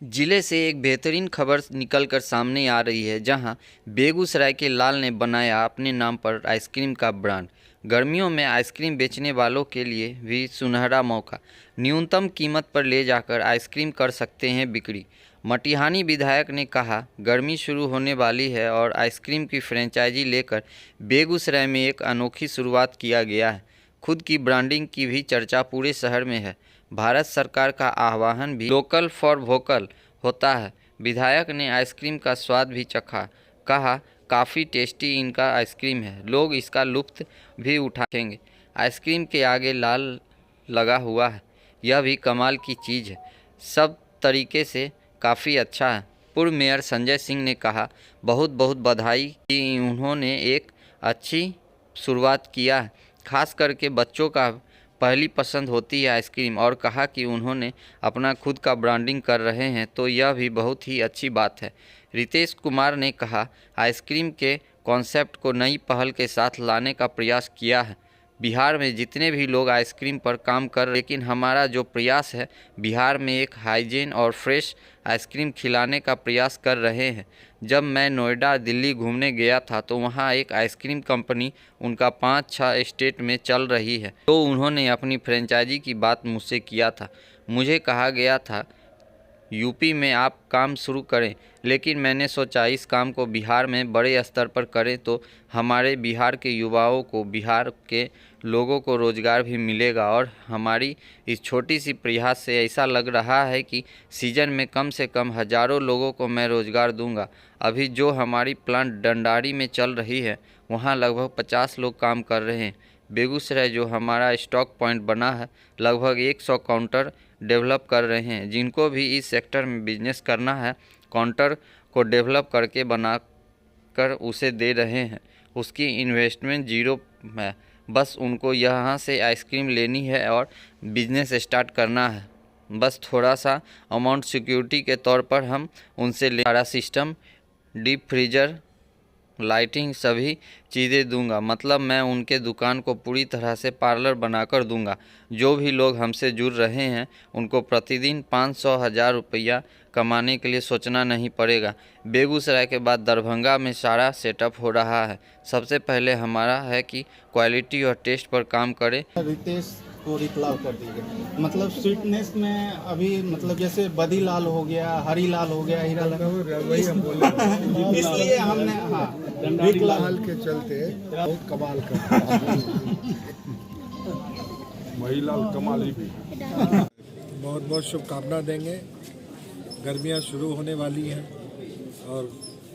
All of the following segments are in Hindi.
जिले से एक बेहतरीन खबर निकलकर सामने आ रही है, जहां बेगूसराय के लाल ने बनाया अपने नाम पर आइसक्रीम का ब्रांड। गर्मियों में आइसक्रीम बेचने वालों के लिए भी सुनहरा मौका। न्यूनतम कीमत पर ले जाकर आइसक्रीम कर सकते हैं बिक्री। मटिहानी विधायक ने कहा, गर्मी शुरू होने वाली है और आइसक्रीम की फ्रेंचाइजी लेकर बेगूसराय में एक अनोखी शुरुआत किया गया है। खुद की ब्रांडिंग की भी चर्चा पूरे शहर में है। भारत सरकार का आह्वान भी लोकल फॉर वोकल होता है। विधायक ने आइसक्रीम का स्वाद भी चखा, कहा काफ़ी टेस्टी इनका आइसक्रीम है, लोग इसका लुत्फ भी उठाएंगे। आइसक्रीम के आगे लाल लगा हुआ है, यह भी कमाल की चीज़ है, सब तरीके से काफ़ी अच्छा है। पूर्व मेयर संजय सिंह ने कहा, बहुत बहुत बधाई कि उन्होंने एक अच्छी शुरुआत किया है, खास करके बच्चों का पहली पसंद होती है आइसक्रीम, और कहा कि उन्होंने अपना खुद का ब्रांडिंग कर रहे हैं तो यह भी बहुत ही अच्छी बात है। रितेश कुमार ने कहा, आइसक्रीम के कॉन्सेप्ट को नई पहल के साथ लाने का प्रयास किया है। बिहार में जितने भी लोग आइसक्रीम पर काम कर, लेकिन हमारा जो प्रयास है, बिहार में एक हाइजीन और फ्रेश आइसक्रीम खिलाने का प्रयास कर रहे हैं। जब मैं नोएडा दिल्ली घूमने गया था तो वहाँ एक आइसक्रीम कंपनी उनका 5-6 स्टेट में चल रही है, तो उन्होंने अपनी फ्रेंचाइजी की बात मुझसे किया था। मुझे कहा गया था यूपी में आप काम शुरू करें, लेकिन मैंने सोचा इस काम को बिहार में बड़े स्तर पर करें तो हमारे बिहार के युवाओं को, बिहार के लोगों को रोज़गार भी मिलेगा। और हमारी इस छोटी सी प्रयास से ऐसा लग रहा है कि सीज़न में कम से कम हज़ारों लोगों को मैं रोज़गार दूंगा। अभी जो हमारी प्लांट डंडारी में चल रही है, वहाँ लगभग 50 लोग काम कर रहे हैं। बेगूसराय जो हमारा स्टॉक पॉइंट बना है, लगभग 100 काउंटर डेवलप कर रहे हैं। जिनको भी इस सेक्टर में बिजनेस करना है, काउंटर को डेवलप करके बना कर उसे दे रहे हैं। उसकी इन्वेस्टमेंट जीरो है, बस उनको यहाँ से आइसक्रीम लेनी है और बिजनेस स्टार्ट करना है। बस थोड़ा सा अमाउंट सिक्योरिटी के तौर पर हम उनसे सारा सिस्टम, डीप फ्रीजर, लाइटिंग सभी चीज़ें दूंगा। मतलब मैं उनके दुकान को पूरी तरह से पार्लर बनाकर दूंगा। जो भी लोग हमसे जुड़ रहे हैं उनको प्रतिदिन 500-1000 रुपया कमाने के लिए सोचना नहीं पड़ेगा। बेगूसराय के बाद दरभंगा में सारा सेटअप हो रहा है। सबसे पहले हमारा है कि क्वालिटी और टेस्ट पर काम करें। रितेश को रिप्लाई कर दीजिए। मतलब स्वीटनेस में अभी मतलब जैसे बदी लाल हो गया, हरी लाल हो गया, हीरा लाल, वही हम बोले इसलिए हमने हाँ लाल के चलते बहुत कमाल का वही लाल कमाल भी। बहुत बहुत शुभकामना देंगे। गर्मियां शुरू होने वाली हैं और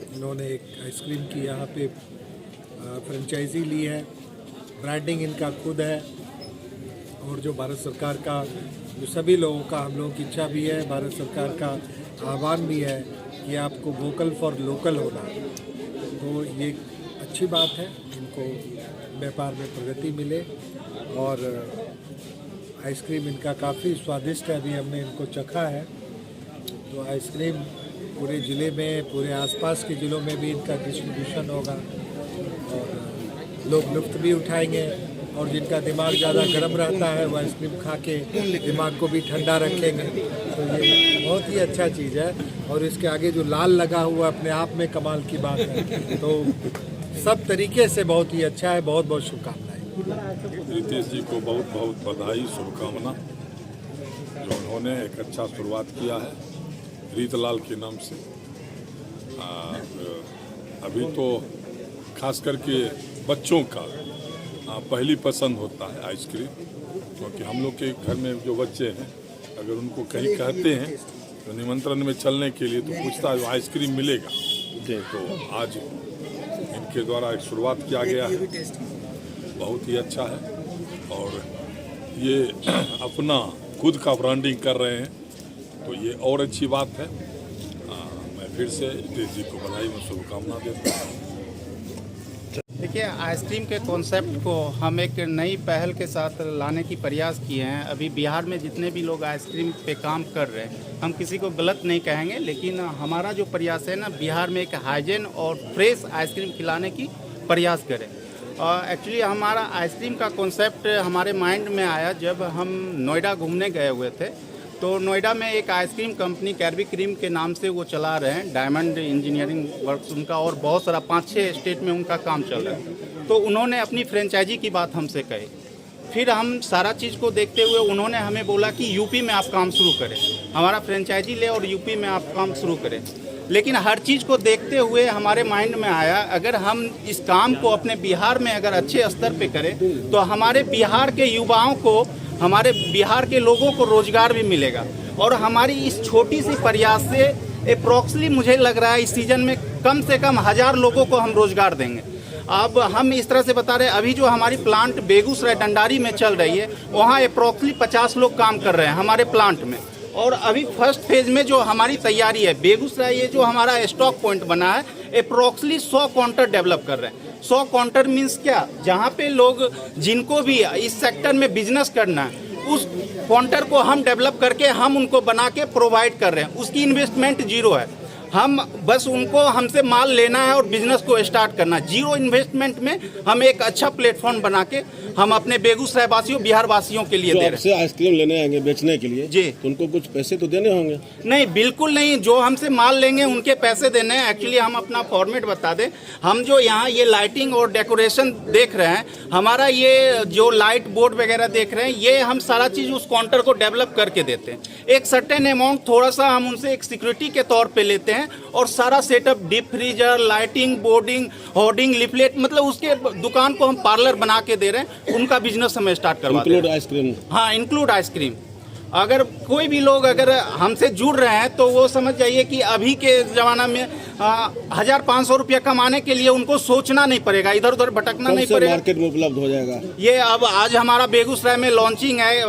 इन्होंने एक आइसक्रीम की यहाँ पे फ्रेंचाइजी ली है। ब्रांडिंग इनका खुद है और जो भारत सरकार का, जो सभी लोगों का, हम लोगों की इच्छा भी है, भारत सरकार का आह्वान भी है कि आपको वोकल फॉर लोकल होना। तो ये अच्छी बात है, इनको व्यापार में प्रगति मिले। और आइसक्रीम इनका काफ़ी स्वादिष्ट है, अभी हमने इनको चखा है। तो आइसक्रीम पूरे ज़िले में, पूरे आसपास के ज़िलों में भी इनका डिस्ट्रीब्यूशन होगा और लोग लुत्फ़ भी उठाएंगे। और जिनका दिमाग ज़्यादा गर्म रहता है वो आइसक्रीम खा के दिमाग को भी ठंडा रखेंगे। तो ये बहुत ही अच्छा चीज़ है। और इसके आगे जो लाल लगा हुआ अपने आप में कमाल की बात है। तो सब तरीके से बहुत ही अच्छा है। बहुत बहुत शुभकामनाएं। रितेश जी को बहुत बहुत बधाई, शुभकामना, जो उन्होंने एक अच्छा शुरुआत किया है रीतलाल के नाम से। अभी तो खास करके बच्चों का पहली पसंद होता है आइसक्रीम, क्योंकि हम लोग के घर में जो बच्चे हैं, अगर उनको कहीं कहते हैं तो निमंत्रण में चलने के लिए तो पूछता है आइसक्रीम मिलेगा। तो आज इनके द्वारा एक शुरुआत किया गया है, बहुत ही अच्छा है। और ये अपना खुद का ब्रांडिंग कर रहे हैं तो ये और अच्छी बात है। मैं फिर से रितेश जी को बधाई में शुभकामना देता हूँ। देखिए, आइसक्रीम के कॉन्सेप्ट को हम एक नई पहल के साथ लाने की प्रयास किए हैं। अभी बिहार में जितने भी लोग आइसक्रीम पे काम कर रहे हैं, हम किसी को गलत नहीं कहेंगे, लेकिन हमारा जो प्रयास है ना, बिहार में एक हाइजीन और फ्रेश आइसक्रीम खिलाने की प्रयास करें। और एक्चुअली हमारा आइसक्रीम का कॉन्सेप्ट हमारे माइंड में आया जब हम नोएडा घूमने गए हुए थे। तो नोएडा में एक आइसक्रीम कंपनी कैरबी क्रीम के नाम से वो चला रहे हैं, डायमंड इंजीनियरिंग वर्क्स उनका, और बहुत सारा 5-6 स्टेट में उनका काम चल रहा है। तो उन्होंने अपनी फ्रेंचाइजी की बात हमसे कही, फिर हम सारा चीज़ को देखते हुए उन्होंने हमें बोला कि यूपी में आप काम शुरू करें, हमारा फ्रेंचाइजी ले और यूपी में आप काम शुरू करें। लेकिन हर चीज़ को देखते हुए हमारे माइंड में आया, अगर हम इस काम को अपने बिहार में अगर अच्छे स्तर पे करें तो हमारे बिहार के युवाओं को, हमारे बिहार के लोगों को रोजगार भी मिलेगा। और हमारी इस छोटी सी प्रयास से अप्रॉक्सली मुझे लग रहा है इस सीज़न में कम से कम 1000 लोगों को हम रोजगार देंगे। अब हम इस तरह से बता रहे हैं, अभी जो हमारी प्लांट बेगूसराय डंडारी में चल रही है वहाँ अप्रॉक्सली 50 लोग काम कर रहे हैं हमारे प्लांट में। और अभी फर्स्ट फेज में जो हमारी तैयारी है बेगूसराय, ये जो हमारा स्टॉक पॉइंट बना है अप्रॉक्सली 100 काउंटर डेवलप कर रहे हैं। 100 काउंटर मीन्स क्या, जहाँ पे लोग जिनको भी इस सेक्टर में बिजनेस करना है उस काउंटर को हम डेवलप करके हम उनको बना के प्रोवाइड कर रहे हैं। उसकी इन्वेस्टमेंट जीरो है, हम बस उनको हमसे माल लेना है और बिजनेस को स्टार्ट करना है। जीरो इन्वेस्टमेंट में हम एक अच्छा प्लेटफॉर्म बना के हम अपने बेगूसराय वासियों, बिहार वासियों के लिए दे रहे हैं। आइसक्रीम लेने आएंगे बेचने के लिए जी, तो उनको कुछ पैसे तो देने होंगे? नहीं, बिल्कुल नहीं, जो हमसे माल लेंगे उनके पैसे देने हैं। एक्चुअली हम अपना फॉर्मेट बता दें, हम जो यहाँ ये लाइटिंग और डेकोरेशन देख रहे हैं, हमारा ये जो लाइट बोर्ड वगैरह देख रहे हैं, ये हम सारा चीज़ उस काउंटर को डेवलप करके देते हैं। एक सर्टेन अमाउंट थोड़ा सा हम उनसे एक सिक्योरिटी के तौर पे लेते हैं और सारा setup deep freezer, lighting, boarding, hoarding, leaflet, मतलब उसके दुकान को हम पार्लर बना के दे रहे हैं। उनका बिजनेस हमें स्टार्ट करवा दें। Include ice cream? हाँ, इंक्लूड आइसक्रीम। अगर कोई भी लोग अगर हमसे जुड़ रहे हैं तो वो समझ जाइए कि अभी के ज़माना में 1500 रुपया कमाने के लिए उनको सोचना नहीं पड़ेगा, इधर उधर भटकना नहीं पड़ेगा। मार्केट में उपलब्ध हो जाएगा ये अब आज हमारा बेगूसराय में लॉन्चिंग है,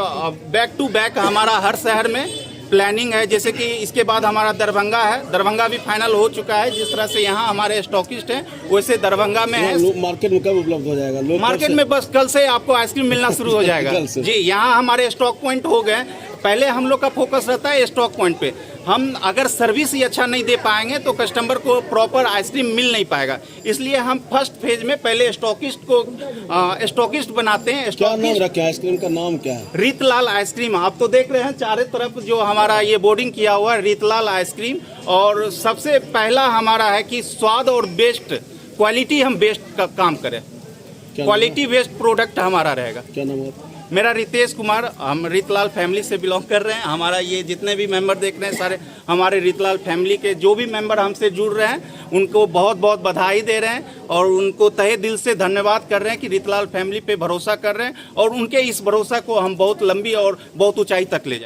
बैक टू बैक हमारा हर शहर में प्लानिंग है। जैसे कि इसके बाद हमारा दरभंगा है, दरभंगा भी फाइनल हो चुका है। जिस तरह से यहाँ हमारे स्टॉकिस्ट हैं वैसे दरभंगा में है। मार्केट में कब उपलब्ध हो जाएगा? मार्केट में बस कल से आपको आइसक्रीम मिलना शुरू हो जाएगा जी। यहाँ हमारे स्टॉक पॉइंट हो गए। पहले हम लोग का फोकस रहता है स्टॉक पॉइंट पे। हम अगर सर्विस ही अच्छा नहीं दे पाएंगे तो कस्टमर को प्रॉपर आइसक्रीम मिल नहीं पाएगा, इसलिए हम फर्स्ट फेज में पहले स्टॉकिस्ट को स्टॉकिस्ट बनाते हैं। क्या नाम रखे आइसक्रीम का? नाम क्या है? रीतलाल आइसक्रीम। आप तो देख रहे हैं चारों तरफ जो हमारा ये बोर्डिंग किया हुआ है, रीतलाल आइसक्रीम। और सबसे पहला हमारा है कि स्वाद और बेस्ट क्वालिटी, हम बेस्ट का काम करें, क्वालिटी बेस्ड प्रोडक्ट हमारा रहेगा। क्या नाम है? मेरा रितेश कुमार, हम रीतलाल फैमिली से बिलोंग कर रहे हैं। हमारा ये जितने भी मेंबर देख रहे हैं सारे हमारे रीतलाल फैमिली के जो भी मेंबर हमसे जुड़ रहे हैं उनको बहुत बहुत बधाई दे रहे हैं और उनको तहे दिल से धन्यवाद कर रहे हैं कि रीतलाल फैमिली पे भरोसा कर रहे हैं और उनके इस भरोसा को हम बहुत लंबी और बहुत ऊंचाई तक ले जाएं।